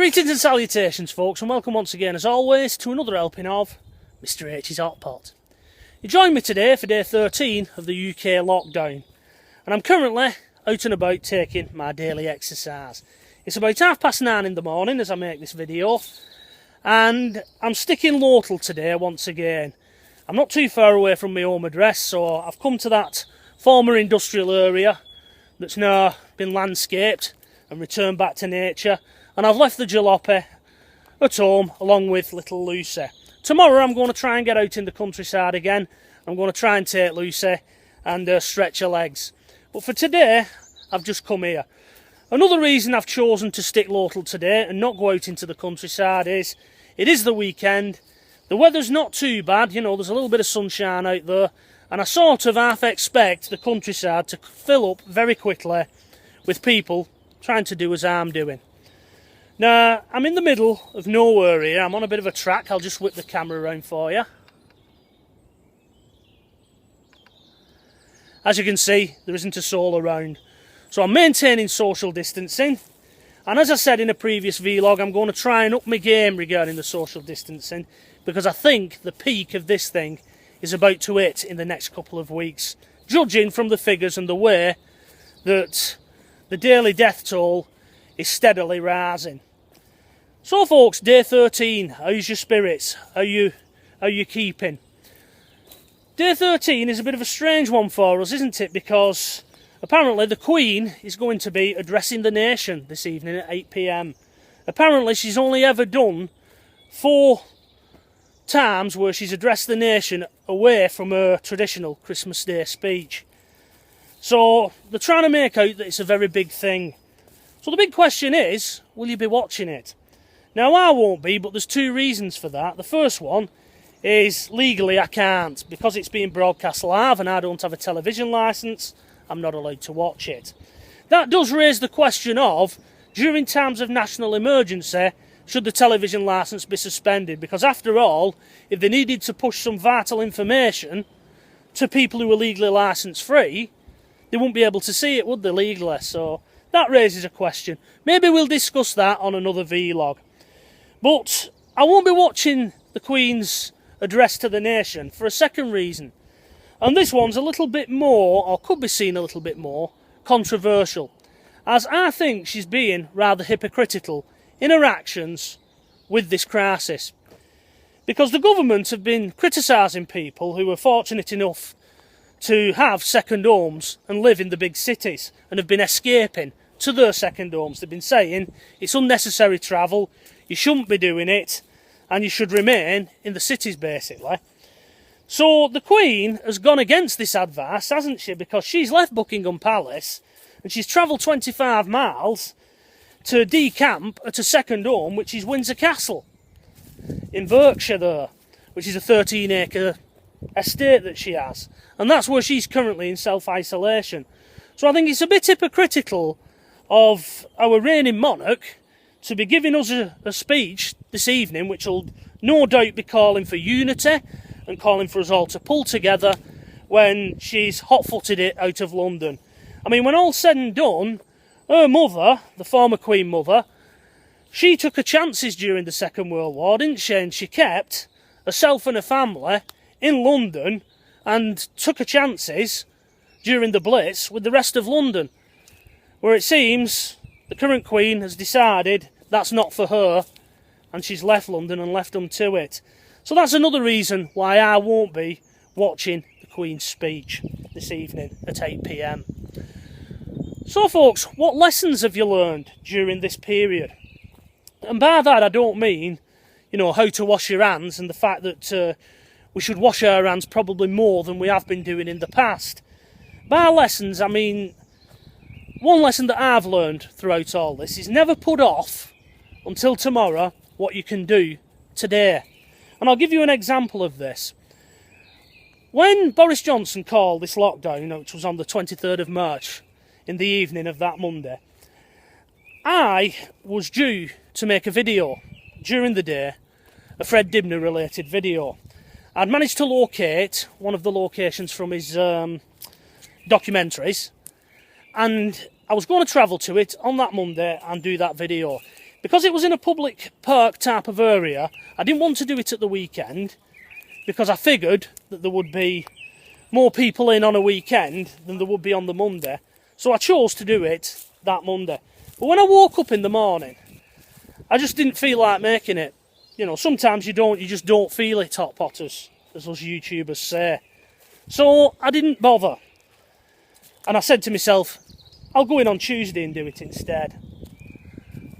Greetings and salutations, folks, and welcome once again, as always, to another helping of Mr H's Hot Pot. You join me today for day 13 of the UK lockdown, and I'm currently out and about taking my daily exercise. It's about 9:30 in the morning as I make this video, and I'm sticking local today once again. I'm not too far away from my home address, so I've come to that former industrial area that's now been landscaped and returned back to nature, and I've left the jalopy at home along with little Lucy. Tomorrow I'm going to try and get out in the countryside again. I'm going to try and take Lucy and stretch her legs. But for today, I've just come here. Another reason I've chosen to stick local today and not go out into the countryside is it is the weekend. The weather's not too bad, you know, there's a little bit of sunshine out there, and I sort of half expect the countryside to fill up very quickly with people trying to do as I'm doing. Now, I'm in the middle of nowhere here. I'm on a bit of a track. I'll just whip the camera around for you. As you can see, there isn't a soul around. So I'm maintaining social distancing. And as I said in a previous vlog, I'm going to try and up my game regarding the social distancing, because I think the peak of this thing is about to hit in the next couple of weeks, judging from the figures and the way that the daily death toll is steadily rising. So folks, day 13, how's your spirits? How you keeping? Day 13 is a bit of a strange one for us, isn't it? Because apparently the Queen is going to be addressing the nation this evening at 8 PM. Apparently she's only ever done 4 times where she's addressed the nation away from her traditional Christmas Day speech. So they're trying to make out that it's a very big thing. So the big question is, will you be watching it? Now I won't be, but there's 2 reasons for that. The first one is legally I can't, because it's being broadcast live and I don't have a television licence. I'm not allowed to watch it. That does raise the question of, during times of national emergency, should the television licence be suspended? Because after all, if they needed to push some vital information to people who are legally licence free, they wouldn't be able to see it, would they, legally? So that raises a question. Maybe we'll discuss that on another vlog. But I won't be watching the Queen's address to the nation for a second reason. And this one's a little bit more, or could be seen a little bit more, controversial, as I think she's being rather hypocritical in her actions with this crisis. Because the government have been criticising people who are fortunate enough to have second homes and live in the big cities and have been escaping to their second homes. They've been saying it's unnecessary travel, you shouldn't be doing it, and you should remain in the cities, basically. So the Queen has gone against this advice, hasn't she? Because she's left Buckingham Palace and she's travelled 25 miles to decamp at a second home, which is Windsor Castle in Berkshire there, which is a 13-acre estate that she has. And that's where she's currently in self-isolation. So I think it's a bit hypocritical of our reigning monarch to be giving us a speech this evening, which will no doubt be calling for unity and calling for us all to pull together, when she's hot-footed it out of London. I mean, when all's said and done, her mother, the former Queen Mother, she took her chances during the Second World War, didn't she? And she kept herself and her family in London and took her chances during the Blitz with the rest of London, where it seems the current Queen has decided that's not for her, and she's left London and left them to it. So that's another reason why I won't be watching the Queen's speech this evening at 8 PM. So folks, what lessons have you learned during this period? And by that I don't mean, you know, how to wash your hands and the fact that we should wash our hands probably more than we have been doing in the past. By lessons, I mean, one lesson that I've learned throughout all this is never put off until tomorrow what you can do today. And I'll give you an example of this. When Boris Johnson called this lockdown, which was on the 23rd of March, in the evening of that Monday, I was due to make a video during the day, a Fred Dibner related video. I'd managed to locate one of the locations from his documentaries, and I was going to travel to it on that Monday and do that video. Because it was in a public park type of area, I didn't want to do it at the weekend because I figured that there would be more people in on a weekend than there would be on the Monday. So I chose to do it that Monday. But when I woke up in the morning, I just didn't feel like making it. You know, sometimes you just don't feel it, hot potters, as us YouTubers say. So I didn't bother. And I said to myself, I'll go in on Tuesday and do it instead.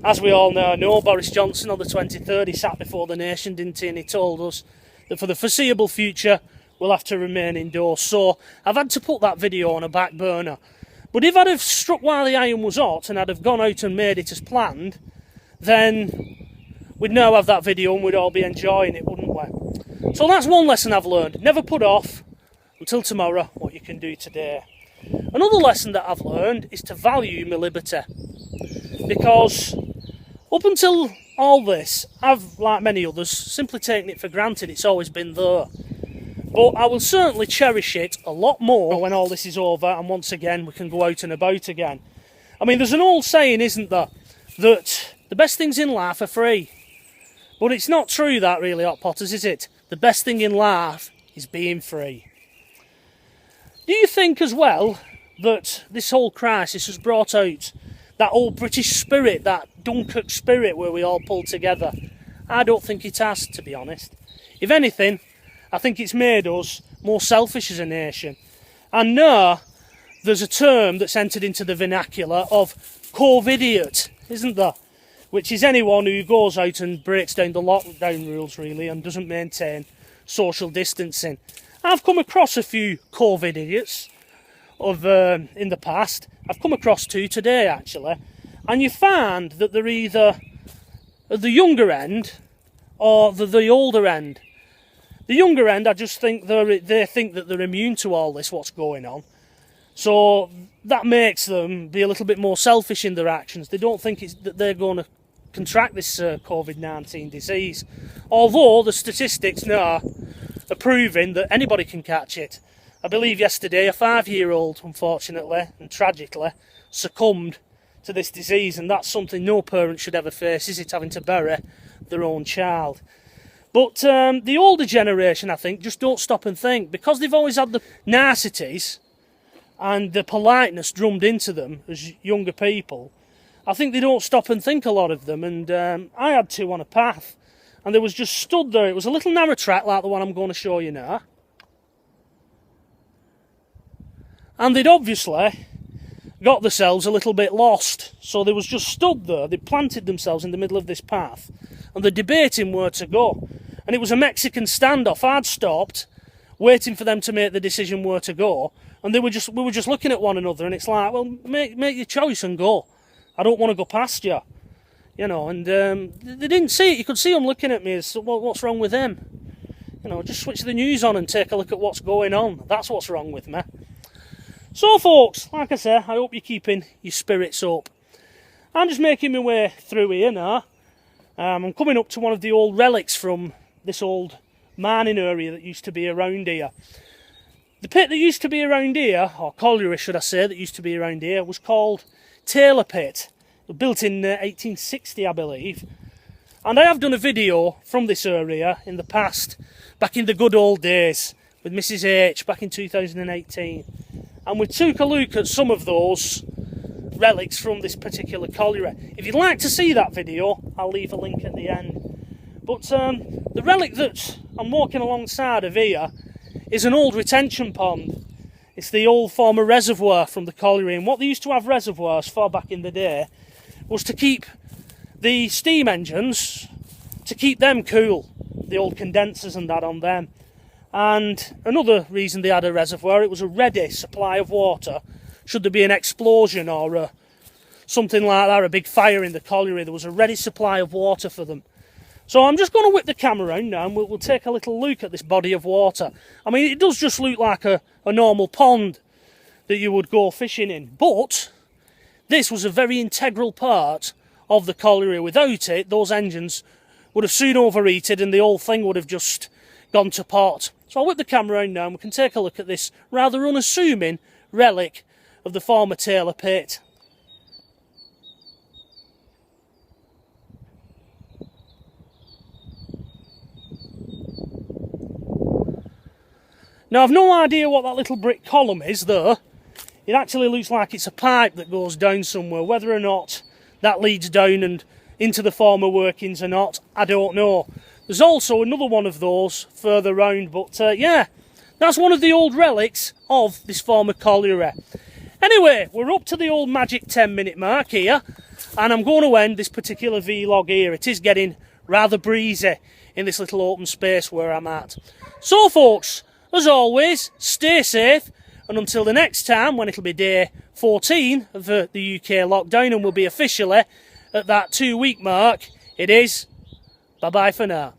As we all know, Boris Johnson on the 23rd, he sat before the nation, didn't he? And he told us that for the foreseeable future, we'll have to remain indoors. So I've had to put that video on a back burner. But if I'd have struck while the iron was hot and I'd have gone out and made it as planned, then we'd now have that video and we'd all be enjoying it, wouldn't we? So that's one lesson I've learned. Never put off until tomorrow what you can do today. Another lesson that I've learned is to value my liberty. Because up until all this, I've, like many others, simply taken it for granted. It's always been there. But I will certainly cherish it a lot more when all this is over and once again we can go out and about again. I mean, there's an old saying, isn't there, that the best things in life are free. But it's not true that really, hot potters, is it? The best thing in life is being free. Do you think as well that this whole crisis has brought out that old British spirit, that Dunkirk spirit where we all pull together? I don't think it has, to be honest. If anything, I think it's made us more selfish as a nation. And now there's a term that's entered into the vernacular of COVIDiot, isn't there? Which is anyone who goes out and breaks down the lockdown rules, really, and doesn't maintain social distancing. I've come across a few COVIDiots in the past. I've come across two today, actually. And you find that they're either at the younger end or the older end. The younger end, I just think they think that they're immune to all this, what's going on. So that makes them be a little bit more selfish in their actions. They don't think that they're going to contract this COVID-19 disease. Although the statistics now are proving that anybody can catch it. I believe yesterday a 5-year-old, unfortunately and tragically, succumbed to this disease, and that's something no parent should ever face, is it, having to bury their own child. But the older generation, I think, just don't stop and think. Because they've always had the niceties and the politeness drummed into them as younger people, I think they don't stop and think, a lot of them. And I had two on a path, and they was just stood there. It was a little narrow track like the one I'm going to show you now. And they'd obviously got themselves a little bit lost. So they was just stood there. They planted themselves in the middle of this path, and they're debating where to go. And it was a Mexican standoff. I'd stopped, waiting for them to make the decision where to go, and we were just looking at one another, and it's like, well, make your choice and go. I don't want to go past you. You know, and they didn't see it. You could see them looking at me as, well, what's wrong with them? You know, just switch the news on and take a look at what's going on. That's what's wrong with me. So, folks, like I say, I hope you're keeping your spirits up. I'm just making my way through here now. I'm coming up to one of the old relics from this old mining area that used to be around here. The pit that used to be around here, or colliery should I say, that used to be around here, was called Taylor Pit. It was built in 1860, I believe. And I have done a video from this area in the past, back in the good old days, with Mrs H, back in 2018. And we took a look at some of those relics from this particular colliery. If you'd like to see that video, I'll leave a link at the end. But the relic that I'm walking alongside of here is an old retention pond. It's the old former reservoir from the colliery, and what they used to have reservoirs for back in the day was to keep the steam engines, to keep them cool, the old condensers and that on them. And another reason they had a reservoir, it was a ready supply of water should there be an explosion or something like that, a big fire in the colliery. There was a ready supply of water for them. So I'm just going to whip the camera around now, and we'll take a little look at this body of water. I mean, it does just look like a normal pond that you would go fishing in, but this was a very integral part of the colliery. Without it, those engines would have soon overheated and the whole thing would have just gone to pot. So I'll whip the camera around now and we can take a look at this rather unassuming relic of the former Taylor Pit. Now, I've no idea what that little brick column is, though. It actually looks like it's a pipe that goes down somewhere. Whether or not that leads down and into the former workings or not, I don't know. There's also another one of those further round, but yeah, that's one of the old relics of this former colliery. Anyway, we're up to the old magic 10-minute mark here, and I'm going to end this particular vlog here. It is getting rather breezy in this little open space where I'm at. So folks, as always, stay safe, and until the next time, when it'll be day 14 of the UK lockdown and we'll be officially at that 2-week mark, it is bye-bye for now.